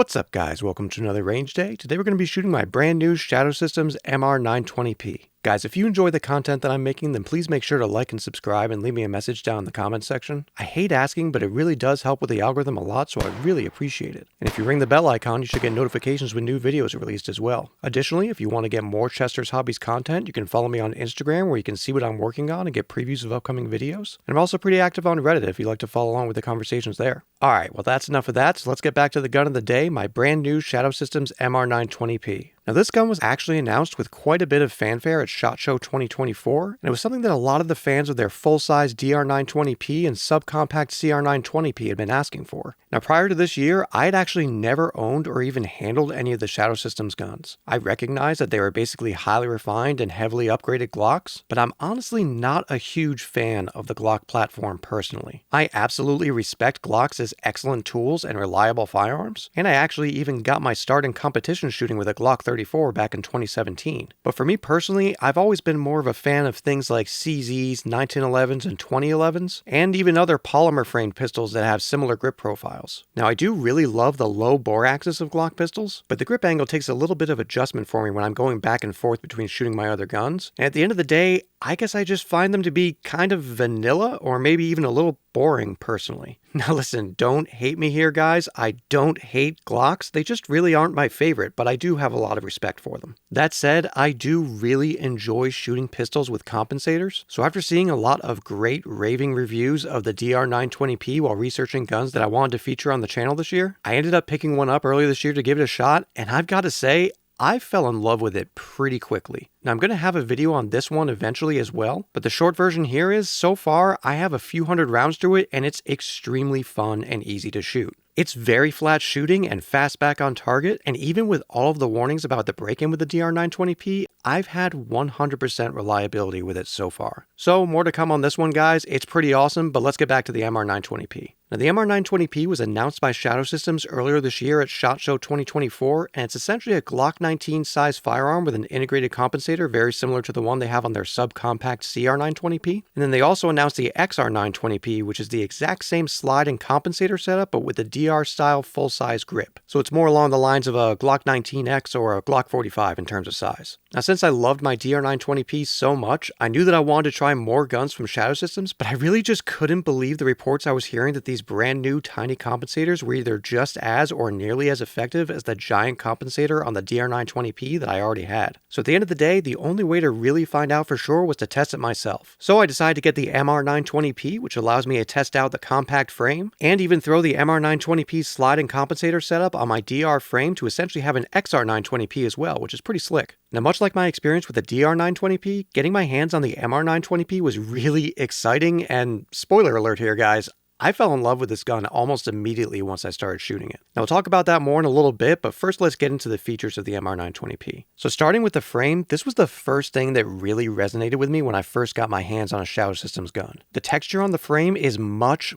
What's up guys, welcome to another range day. Today we're going to be shooting my brand new Shadow Systems MR920P. Guys, if you enjoy the content that I'm making, then please make sure to like and subscribe and leave me a message down in the comments section. I hate asking, but it really does help with the algorithm a lot, so I really appreciate it. And if you ring the bell icon, you should get notifications when new videos are released as well. Additionally, if you want to get more Chester's Hobbies content, you can follow me on Instagram where you can see what I'm working on and get previews of upcoming videos. And I'm also pretty active on Reddit if you'd like to follow along with the conversations there. Alright, well that's enough of that, so let's get back to the gun of the day, my brand new Shadow Systems MR920P. Now this gun was actually announced with quite a bit of fanfare at SHOT Show 2024, and it was something that a lot of the fans of their full-size DR920P and subcompact CR920P had been asking for. Now prior to this year, I had actually never owned or even handled any of the Shadow Systems guns. I recognize that they were basically highly refined and heavily upgraded Glocks, but I'm honestly not a huge fan of the Glock platform personally. I absolutely respect Glocks as excellent tools and reliable firearms, and I actually even got my start in competition shooting with a Glock 34 back in 2017. But for me personally, I've always been more of a fan of things like CZs, 1911s, and 2011s, and even other polymer framed pistols that have similar grip profiles. Now I do really love the low bore axis of Glock pistols, but the grip angle takes a little bit of adjustment for me when I'm going back and forth between shooting my other guns, and at the end of the day, I guess I just find them to be kind of vanilla or maybe even a little boring personally. Now listen, don't hate me here guys, I don't hate Glocks, they just really aren't my favorite, but I do have a lot of respect for them. That said, I do really enjoy shooting pistols with compensators, so after seeing a lot of great raving reviews of the DR920P while researching guns that I wanted to feature on the channel this year, I ended up picking one up earlier this year to give it a shot, and I've got to say, I fell in love with it pretty quickly. Now I'm going to have a video on this one eventually as well, but the short version here is, so far, I have a few hundred rounds through it and it's extremely fun and easy to shoot. It's very flat shooting and fast back on target, and even with all of the warnings about the break-in with the DR920P, I've had 100% reliability with it so far. So more to come on this one guys, it's pretty awesome, but let's get back to the MR920P. Now the MR920P was announced by Shadow Systems earlier this year at SHOT Show 2024, and it's essentially a Glock 19 size firearm with an integrated compensator very similar to the one they have on their subcompact CR920P. And then they also announced the XR920P, which is the exact same slide and compensator setup, but with a DR style full-size grip. So it's more along the lines of a Glock 19X or a Glock 45 in terms of size. Now since I loved my DR920P so much, I knew that I wanted to try more guns from Shadow Systems, but I really just couldn't believe the reports I was hearing that these brand new tiny compensators were either just as or nearly as effective as the giant compensator on the DR920P that I already had. So at the end of the day, the only way to really find out for sure was to test it myself. So I decided to get the MR920P, which allows me to test out the compact frame, and even throw the MR920P slide and compensator setup on my DR frame to essentially have an XR920P as well, which is pretty slick. Now much like my experience with the DR920P, getting my hands on the MR920P was really exciting, and spoiler alert here guys, I fell in love with this gun almost immediately once I started shooting it. Now we'll talk about that more in a little bit, but first let's get into the features of the MR920P. So starting with the frame, this was the first thing that really resonated with me when I first got my hands on a Shadow Systems gun. The texture on the frame is much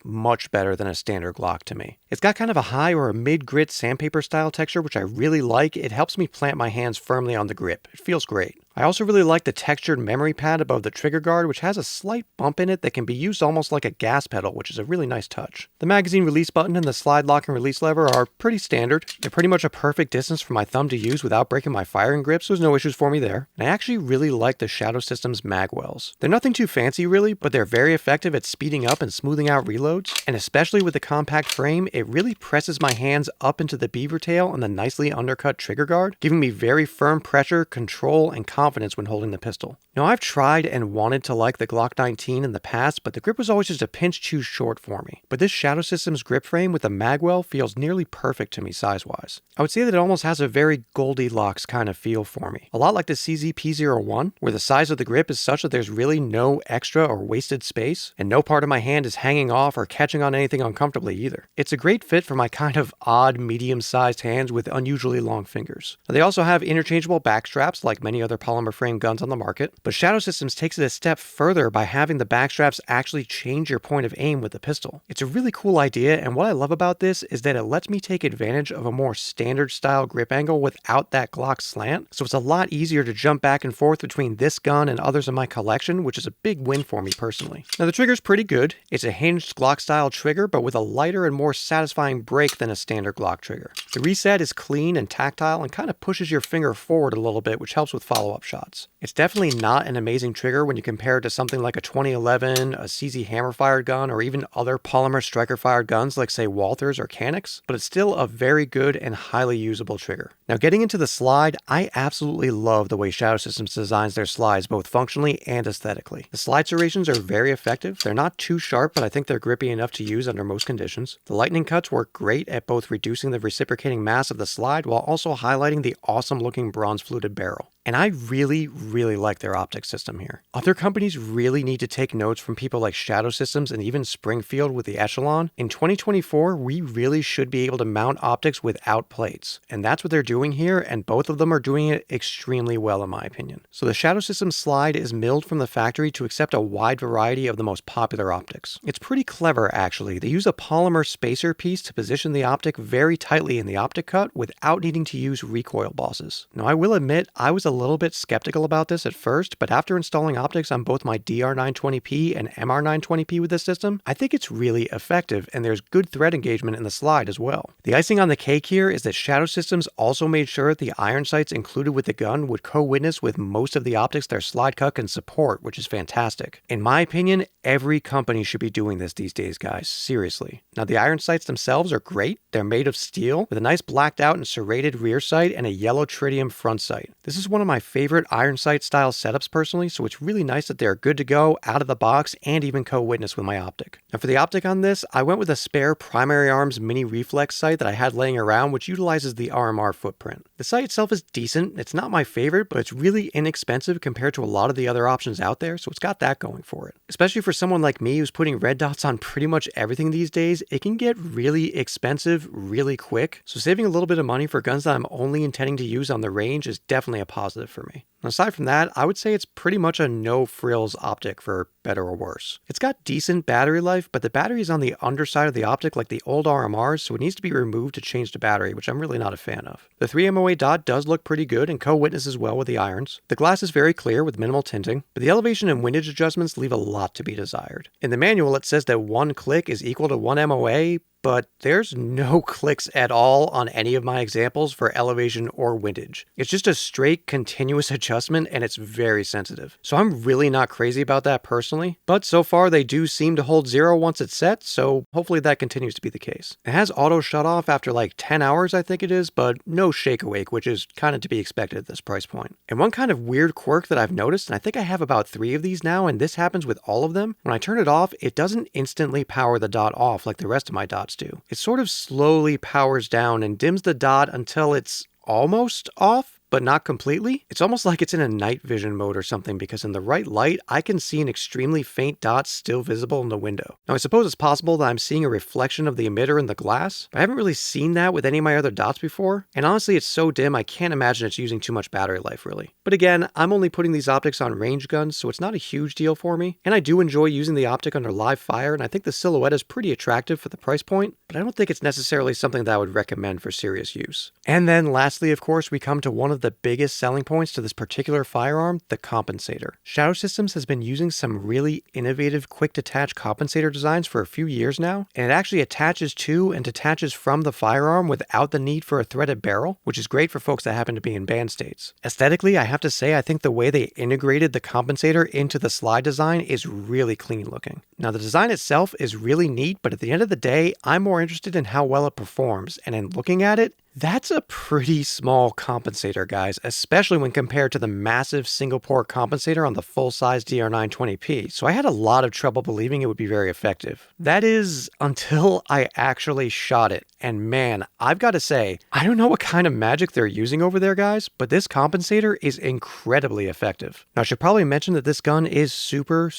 better than a standard Glock to me. It's got kind of a high or a mid-grit sandpaper style texture, which I really like. It helps me plant my hands firmly on the grip. It feels great. I also really like the textured memory pad above the trigger guard, which has a slight bump in it that can be used almost like a gas pedal, which is a really nice touch. The magazine release button and the slide lock and release lever are pretty standard. They're pretty much a perfect distance for my thumb to use without breaking my firing grip, so there's no issues for me there. And I actually really like the Shadow Systems mag wells. They're nothing too fancy really, but they're very effective at speeding up and smoothing out reloads, and especially with the compact frame, it really presses my hands up into the beaver tail and the nicely undercut trigger guard, giving me very firm pressure, control, and confidence when holding the pistol. Now I've tried and wanted to like the Glock 19 in the past, but the grip was always just a pinch too short for me. But this Shadow Systems grip frame with the magwell feels nearly perfect to me size-wise. I would say that it almost has a very Goldilocks kind of feel for me. A lot like the CZ-P01, where the size of the grip is such that there's really no extra or wasted space, and no part of my hand is hanging off or catching on anything uncomfortably either. It's a great fit for my kind of odd medium-sized hands with unusually long fingers. Now, they also have interchangeable back straps like many other polymer frame guns on the market, but Shadow Systems takes it a step further by having the backstraps actually change your point of aim with the pistol. It's a really cool idea, and what I love about this is that it lets me take advantage of a more standard style grip angle without that Glock slant, so it's a lot easier to jump back and forth between this gun and others in my collection, which is a big win for me personally. Now the trigger's pretty good. It's a hinged Glock style trigger, but with a lighter and more satisfying break than a standard Glock trigger. The reset is clean and tactile and kind of pushes your finger forward a little bit, which helps with follow-up shots. It's definitely not an amazing trigger when you compare it to something like a 2011, a CZ hammer-fired gun, or even other polymer striker-fired guns like say Walthers or Canics, but it's still a very good and highly usable trigger. Now getting into the slide, I absolutely love the way Shadow Systems designs their slides both functionally and aesthetically. The slide serrations are very effective. They're not too sharp, but I think they're grippy enough to use under most conditions. The lightning cuts work great at both reducing the reciprocating mass of the slide while also highlighting the awesome looking bronze fluted barrel. And I really like their optic system here. Other companies really need to take notes from people like Shadow Systems and even Springfield with the Echelon. In 2024, we really should be able to mount optics without plates. And that's what they're doing here, and both of them are doing it extremely well in my opinion. So the Shadow Systems slide is milled from the factory to accept a wide variety of the most popular optics. It's pretty clever actually. They use a polymer spacer piece to position the optic very tightly in the optic cut without needing to use recoil bosses. Now I will admit, I was a little bit skeptical about this at first, but after installing optics on both my DR920P and MR920P with this system, I think it's really effective and there's good thread engagement in the slide as well. The icing on the cake here is that Shadow Systems also made sure that the iron sights included with the gun would co-witness with most of the optics their slide cut can support, which is fantastic. In my opinion, every company should be doing this these days, guys, seriously. Now the iron sights themselves are great. They're made of steel with a nice blacked out and serrated rear sight and a yellow tritium front sight. This is one of my favorite iron sight style setups personally, so it's really nice that they're good to go out of the box and even co-witness with my optic. Now for the optic on this, I went with a spare Primary Arms mini reflex sight that I had laying around, which utilizes the RMR footprint. The sight itself is decent. It's not my favorite, but it's really inexpensive compared to a lot of the other options out there, so it's got that going for it. Especially for someone like me who's putting red dots on pretty much everything these days, it can get really expensive really quick, so saving a little bit of money for guns that I'm only intending to use on the range is definitely a positive for me. Aside from that, I would say it's pretty much a no-frills optic for better or worse. It's got decent battery life, but the battery is on the underside of the optic like the old RMRs, so it needs to be removed to change the battery, which I'm really not a fan of. The 3MOA dot does look pretty good and co-witnesses well with the irons. The glass is very clear with minimal tinting, but the elevation and windage adjustments leave a lot to be desired. In the manual, it says that 1 click is equal to 1 MOA, but there's no clicks at all on any of my examples for elevation or windage. It's just a straight continuous adjustment and it's very sensitive. So I'm really not crazy about that personally, but so far they do seem to hold 0 once it's set, so hopefully that continues to be the case. It has auto shut off after like 10 hours I think it is, but no shake awake, which is kind of to be expected at this price point. And one kind of weird quirk that I've noticed, and I think I have about 3 of these now, and this happens with all of them, when I turn it off, it doesn't instantly power the dot off like the rest of my dots do. It sort of slowly powers down and dims the dot until it's almost off, but not completely. It's almost like it's in a night vision mode or something, because in the right light, I can see an extremely faint dot still visible in the window. Now, I suppose it's possible that I'm seeing a reflection of the emitter in the glass, but I haven't really seen that with any of my other dots before, and honestly, it's so dim, I can't imagine it's using too much battery life, really. But again, I'm only putting these optics on range guns, so it's not a huge deal for me, and I do enjoy using the optic under live fire, and I think the silhouette is pretty attractive for the price point, but I don't think it's necessarily something that I would recommend for serious use. And then lastly, of course, we come to one of the biggest selling points to this particular firearm, the compensator. Shadow Systems has been using some really innovative quick detach compensator designs for a few years now, and it actually attaches to and detaches from the firearm without the need for a threaded barrel, which is great for folks that happen to be in band states. Aesthetically, I have to say I think the way they integrated the compensator into the slide design is really clean looking. Now the design itself is really neat, but at the end of the day, I'm more interested in how well it performs, and in looking at it, that's a pretty small compensator, guys, especially when compared to the massive single-port compensator on the full-size DR920P, so I had a lot of trouble believing it would be very effective. That is, until I actually shot it, and man, I've got to say, I don't know what kind of magic they're using over there, guys, but this compensator is incredibly effective. Now, I should probably mention that this gun is super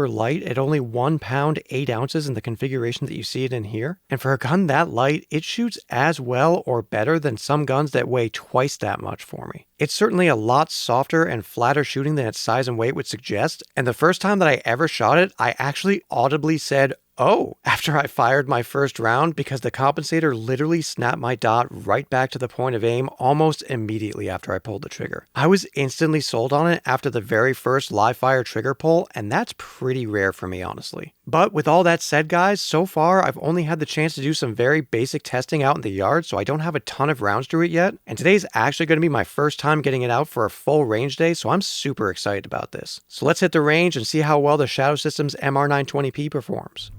light at only 1 pound 8 ounces in the configuration that you see it in here, and for a gun that light, it shoots as well or better than some guns that weigh twice that much for me. It's certainly a lot softer and flatter shooting than its size and weight would suggest, and the first time that I ever shot it, I actually audibly said, "Oh," after I fired my first round because the compensator literally snapped my dot right back to the point of aim almost immediately after I pulled the trigger. I was instantly sold on it after the very first live fire trigger pull, and that's pretty rare for me, honestly. But with all that said, guys, so far I've only had the chance to do some very basic testing out in the yard, so I don't have a ton of rounds through it yet, and today's actually going to be my first time getting it out for a full range day, so I'm super excited about this. So let's hit the range and see how well the Shadow Systems MR920P performs.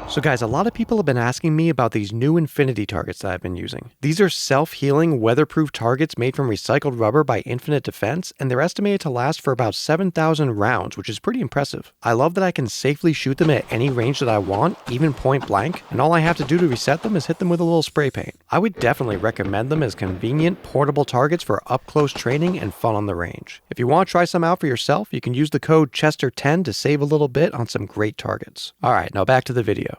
So guys, a lot of people have been asking me about these new infinity targets that I've been using. These are self-healing, weatherproof targets made from recycled rubber by Infinite Defense, and they're estimated to last for about 7,000 rounds, which is pretty impressive. I love that I can safely shoot them at any range that I want, even point blank, and all I have to do to reset them is hit them with a little spray paint. I would definitely recommend them as convenient, portable targets for up-close training and fun on the range. If you want to try some out for yourself, you can use the code Chester10 to save a little bit on some great targets. Alright, now back to the video.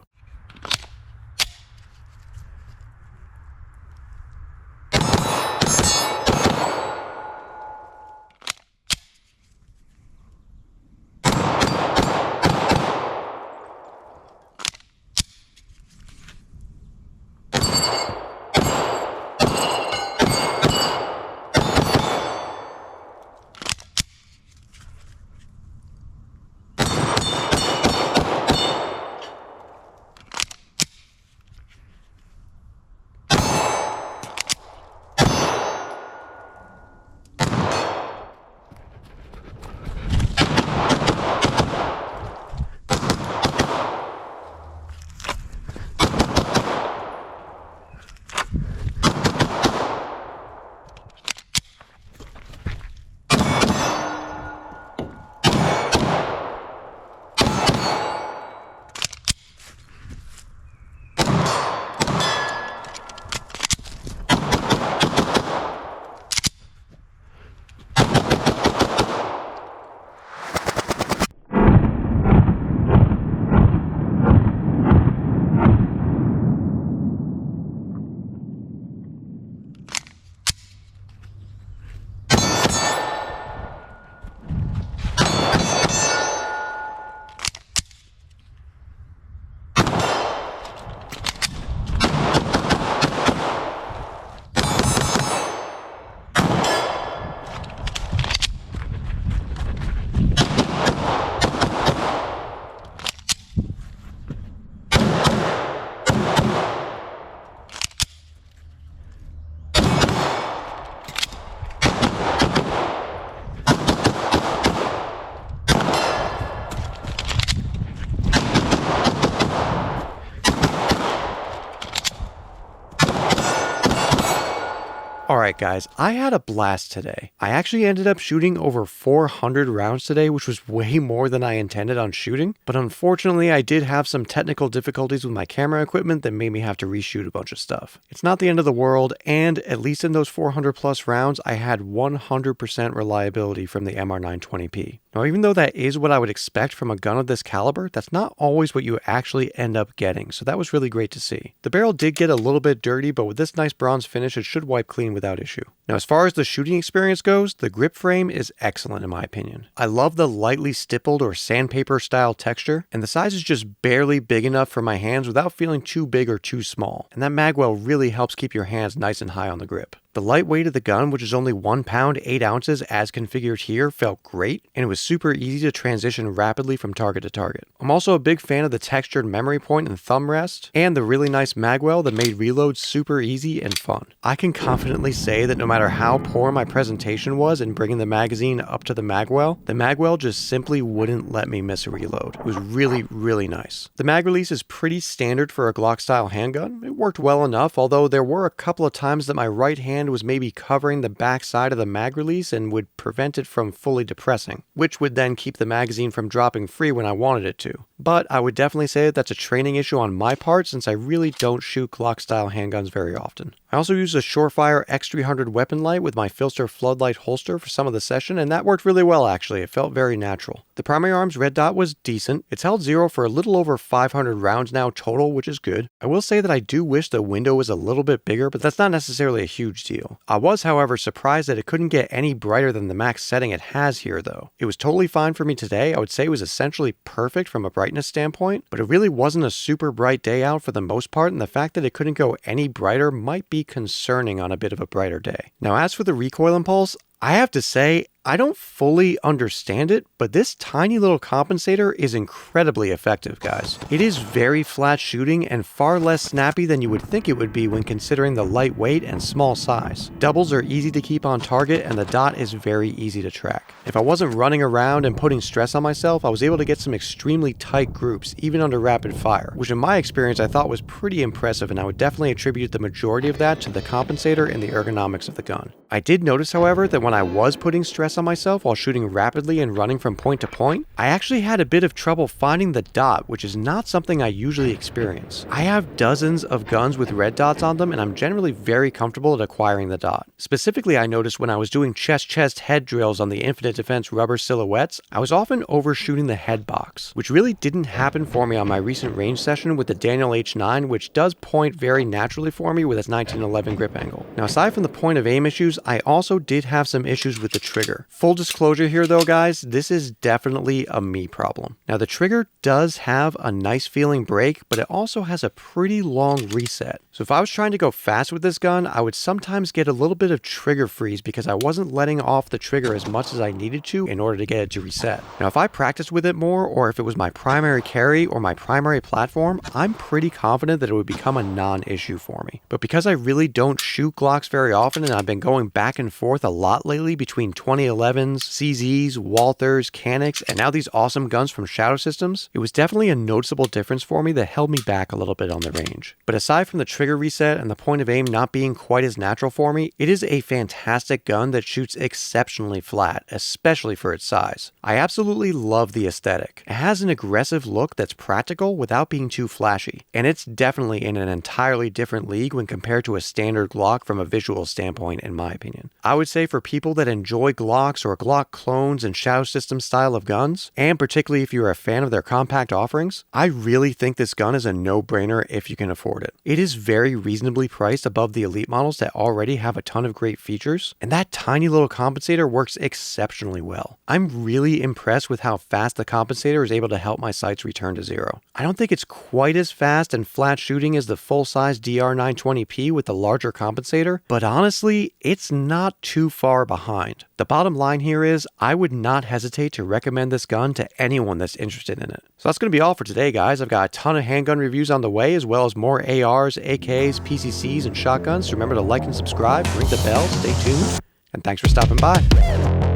Alright guys, I had a blast today. I actually ended up shooting over 400 rounds today, which was way more than I intended on shooting, but unfortunately I did have some technical difficulties with my camera equipment that made me have to reshoot a bunch of stuff. It's not the end of the world, and at least in those 400 plus rounds, I had 100% reliability from the MR920P. Now, even though that is what I would expect from a gun of this caliber, that's not always what you actually end up getting, so that was really great to see. The barrel did get a little bit dirty, but with this nice bronze finish, it should wipe clean without issue. Now, as far as the shooting experience goes, the grip frame is excellent in my opinion. I love the lightly stippled or sandpaper style texture, and the size is just barely big enough for my hands without feeling too big or too small, and that magwell really helps keep your hands nice and high on the grip. The light weight of the gun, which is only 1 pound 8 ounces as configured here, felt great, and it was super easy to transition rapidly from target to target. I'm also a big fan of the textured memory point and thumb rest, and the really nice magwell that made reloads super easy and fun. I can confidently say that no matter how poor my presentation was in bringing the magazine up to the magwell just simply wouldn't let me miss a reload. It was really nice. The mag release is pretty standard for a Glock style handgun. It worked well enough, although there were a couple of times that my right hand was maybe covering the back side of the mag release and would prevent it from fully depressing, which would then keep the magazine from dropping free when I wanted it to. But I would definitely say that that's a training issue on my part since I really don't shoot Glock style handguns very often. I also used a Surefire X300 weapon light with my Filster floodlight holster for some of the session, and that worked really well actually. It felt very natural. The primary arm's red dot was decent. It's held zero for a little over 500 rounds now total, which is good. I will say that I do wish the window was a little bit bigger, but that's not necessarily a huge deal. I was, however, surprised that it couldn't get any brighter than the max setting it has here though. It was totally fine for me today. I would say it was essentially perfect from a brightness standpoint, but it really wasn't a super bright day out for the most part, and the fact that it couldn't go any brighter might be concerning on a bit of a brighter day. Now, as for the recoil impulse, I have to say, I don't fully understand it, but this tiny little compensator is incredibly effective, guys. It is very flat shooting and far less snappy than you would think it would be when considering the light weight and small size. Doubles are easy to keep on target, and the dot is very easy to track. If I wasn't running around and putting stress on myself, I was able to get some extremely tight groups, even under rapid fire, which in my experience I thought was pretty impressive, and I would definitely attribute the majority of that to the compensator and the ergonomics of the gun. I did notice, however, that when I was putting stress on myself while shooting rapidly and running from point to point, I actually had a bit of trouble finding the dot, which is not something I usually experience. I have dozens of guns with red dots on them, and I'm generally very comfortable at acquiring the dot. Specifically, I noticed when I was doing chest head drills on the Infinite Defense rubber silhouettes, I was often overshooting the head box, which really didn't happen for me on my recent range session with the Daniel H9, which does point very naturally for me with its 1911 grip angle. Now, aside from the point of aim issues, I also did have some issues with the trigger. Full disclosure here though, guys, this is definitely a me problem. Now, the trigger does have a nice feeling break, but it also has a pretty long reset. So if I was trying to go fast with this gun, I would sometimes get a little bit of trigger freeze because I wasn't letting off the trigger as much as I needed to in order to get it to reset. Now, if I practiced with it more, or if it was my primary carry or my primary platform, I'm pretty confident that it would become a non-issue for me. But because I really don't shoot Glocks very often, and I've been going back and forth a lot lately between 2011s, CZs, Walthers, Canics, and now these awesome guns from Shadow Systems, it was definitely a noticeable difference for me that held me back a little bit on the range. But aside from the trigger reset and the point of aim not being quite as natural for me, it is a fantastic gun that shoots exceptionally flat, especially for its size. I absolutely love the aesthetic. It has an aggressive look that's practical without being too flashy, and it's definitely in an entirely different league when compared to a standard Glock from a visual standpoint, in my opinion. I would say for people that enjoy Glocks or Glock clones and Shadow Systems style of guns, and particularly if you're a fan of their compact offerings, I really think this gun is a no-brainer if you can afford it. It is very reasonably priced above the elite models that already have a ton of great features, and that tiny little compensator works exceptionally well. I'm really impressed with how fast the compensator is able to help my sights return to zero. I don't think it's quite as fast and flat shooting as the full-size DR920P with the larger compensator, but honestly, it's not too far behind. The bottom line here is, I would not hesitate to recommend this gun to anyone that's interested in it. So that's going to be all for today, guys. I've got a ton of handgun reviews on the way, as well as more ARs, AKs, PCCs, and shotguns. So remember to like and subscribe, ring the bell, stay tuned, and thanks for stopping by.